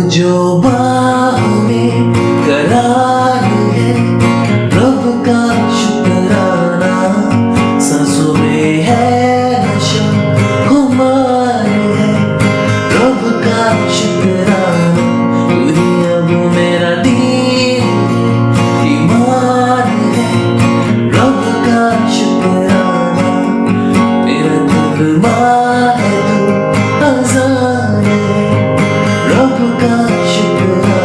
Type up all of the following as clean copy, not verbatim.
जो बाहों में करार है, रब का शुक्राना, सांसों में है नशा, खुमार है, रब का शुक्राना, तू ही अब मेरा दीन ईमान है, रब का शुक्राना, मेरा कलमा है तू अज़ान है, रब का शुक्राना।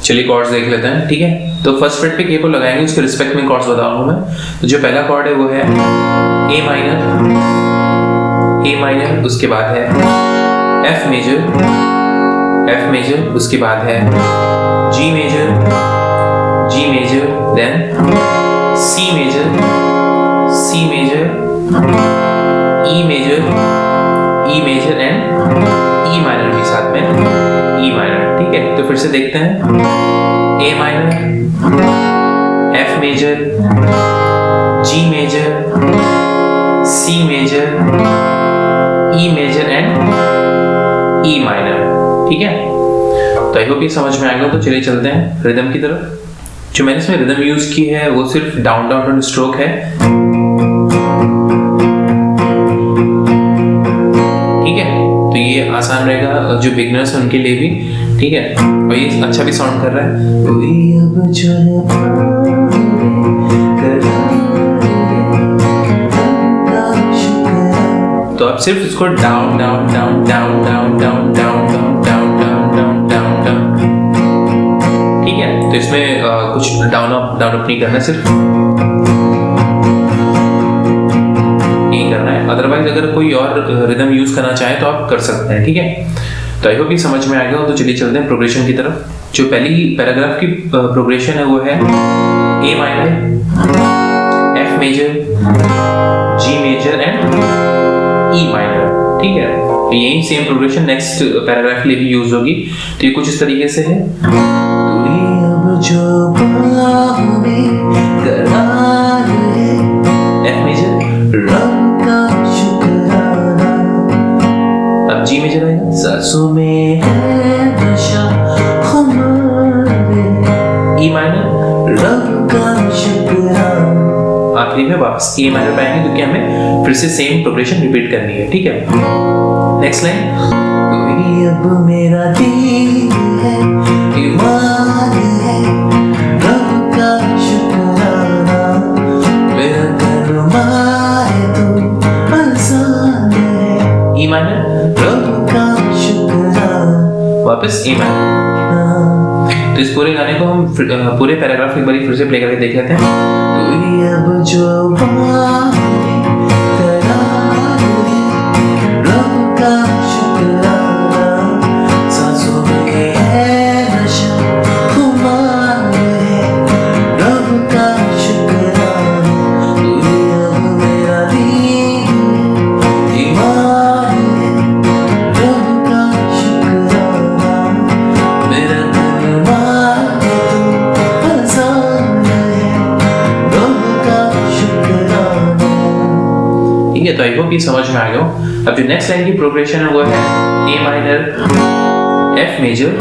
चलिए कॉर्ड्स देख लेते हैं, ठीक है। तो फर्स्ट फ्रेट पे के को लगाएंगे, उसके रिस्पेक्ट में कॉर्ड्स बताऊंगा मैं। तो जो पहला कॉर्ड है वो है ए माइनर, उसके बाद है एफ मेजर, उसके बाद है G major, then C major, E major and E minor भी साथ में, ई माइनर, ठीक है। तो फिर से देखते हैं, A minor, F major, G major, C major, E major and E minor, ठीक है। तो आई होप ये समझ में आएगा। तो चलिए चलते हैं रिदम की तरफ। जो मैंने इसमें रिदम यूज की है वो सिर्फ डाउन डाउन स्ट्रोक है, ठीक है। तो ये आसान रहेगा जो बिगनर्स हैं उनके लिए भी, ठीक है। और ये अच्छा भी साउंड कर रहा है। कोई अब जो है तो आप सिर्फ इसको down down down down down down down down down down down down down, ठीक है। तो इसमें कुछ डाउन अप नहीं करना, सिर्फ यही करना है। अदरवाइज अगर कोई और रिदम यूज करना चाहे तो आप कर सकते हैं, ठीक है। तो आई होप ये समझ में आ गया। तो चलिए चलते हैं प्रोग्रेशन की तरफ। जो पहली पैराग्राफ की प्रोग्रेशन है वो है A minor, F major, G major and E minor, ठीक है। तो यही सेम प्रोग्रेशन नेक्स्ट पैराग्राफ के लिए भी यूज होगी। तो ये कुछ इस तरीके से है। कोई अब जो बाहों में करार है, एफ मेजर, रब का शुक्राना, अब जी मेजर आएगा, सांसों में है नशा, खुमार है, ई माइनर, रब का शुक्राना। आखिरी में वापस ए माइनर पे आएंगे क्योंकि हमें फिर से सेम प्रोग्रेशन रिपीट करनी है, ठीक है। नेक्स्ट लाइन, कोई अब मेरा दीन है, ईमान है, रब का शुक्राना, मेरा कलमा है तू अज़ान है, ई माइनर, रब का शुक्राना। वापस ए माइनर। तो इस पूरे गाने को हम पूरे पैराग्राफ एक बार फिर से प्ले करके देख लेते हैं। कोई अब जो बाहों में करार है, रब का शुक्राना, सांसों में है नशा, खुमार है, रब का शुक्राना, तू ही अब मेरा दीन ईमान है, रब का शुक्राना, मेरा कलमा है तू अज़ान है, रब का शुक्राना। ठीक है। तो आई होप ये समझ में आ गया हो। अब जो नेक्स्ट लाइन की प्रोग्रेशन है वो है A minor, F major,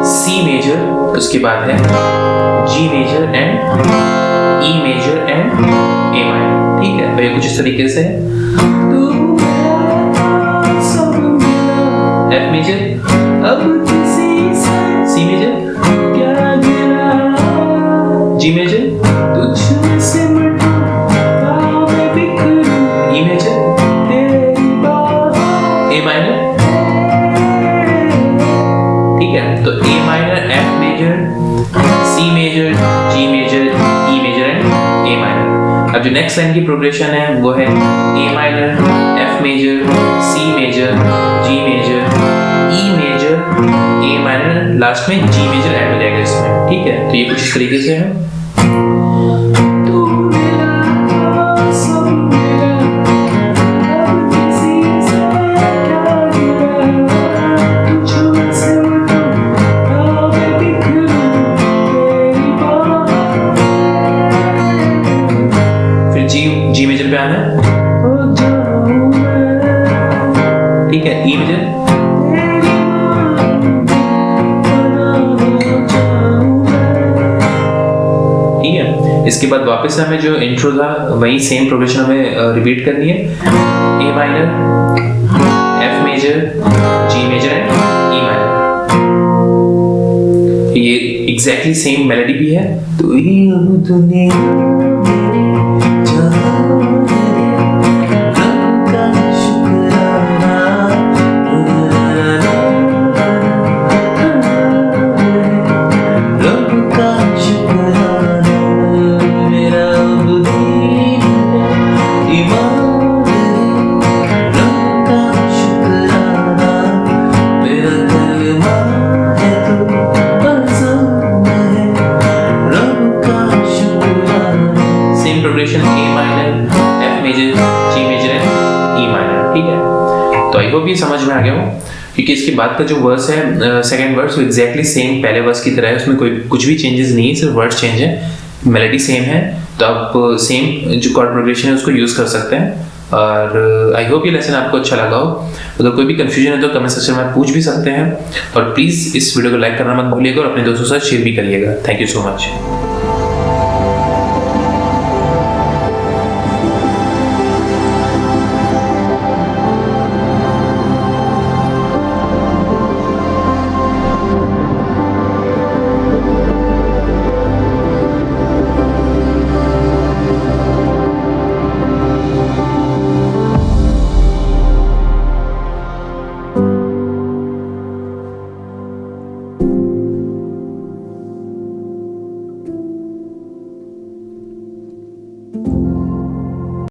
C major, उसके बाद है G major and E major and A minor, ठीक है। तो ये कुछ इस तरीके से है। एफ मेजर, अब किसी से सी मेजर, क्या गिरा, जी मेजर, तुझसे मिटूं, मैं बिखरूं, ई मेजर, तेरी बाहों ए माइनर, ठीक है। तो A minor, F major, C major, G major, E major and A minor. अब जो नेक्स्ट लाइन की प्रोग्रेशन है वो है A minor, F major, C major, G major, E major, A minor, last में जी मेजर ऐड हो जाएगा इसमें, ठीक है। तो ये कुछ इस तरीके से है। तू मेरा सब मेरा, अब किसी से क्या गिरा, तुझसे मिटूं, मैं बिखरूं, तेरी बाहों, फिर जी मेजर पे आना है। हो जाऊं मैं ठीक है, ई मेजर, ठीक है। इसके बाद वापस हमें जो इंट्रो था वही सेम प्रोग्रेशन हमें रिपीट करनी है। A minor, F major, G major and E minor. ये एग्जैक्टली सेम मेलोडी भी है। तो ही दुनिया progression A minor, F major, G major and E minor, ठीक है। तो आई होप ये समझ में आ गया हो, क्योंकि इसके बाद का जो वर्स है सेकंड वर्स वो एग्जैक्टली सेम पहले वर्स की तरह है, उसमें कोई कुछ भी चेंजेस नहीं है, सिर्फ वर्ड्स चेंज है, मेलोडी सेम है। तो आप सेम जो कॉर्ड प्रोग्रेशन है उसको यूज कर सकते हैं। और आई होप ये लेसन आपको अच्छा लगा हो। अगर कोई भी कंफ्यूजन है तो कमेंट सेक्शन में पूछ भी सकते हैं। और प्लीज़ इस वीडियो को लाइक करना मत भूलिएगा और अपने दोस्तों के साथ शेयर भी करिएगा। Thank you so much.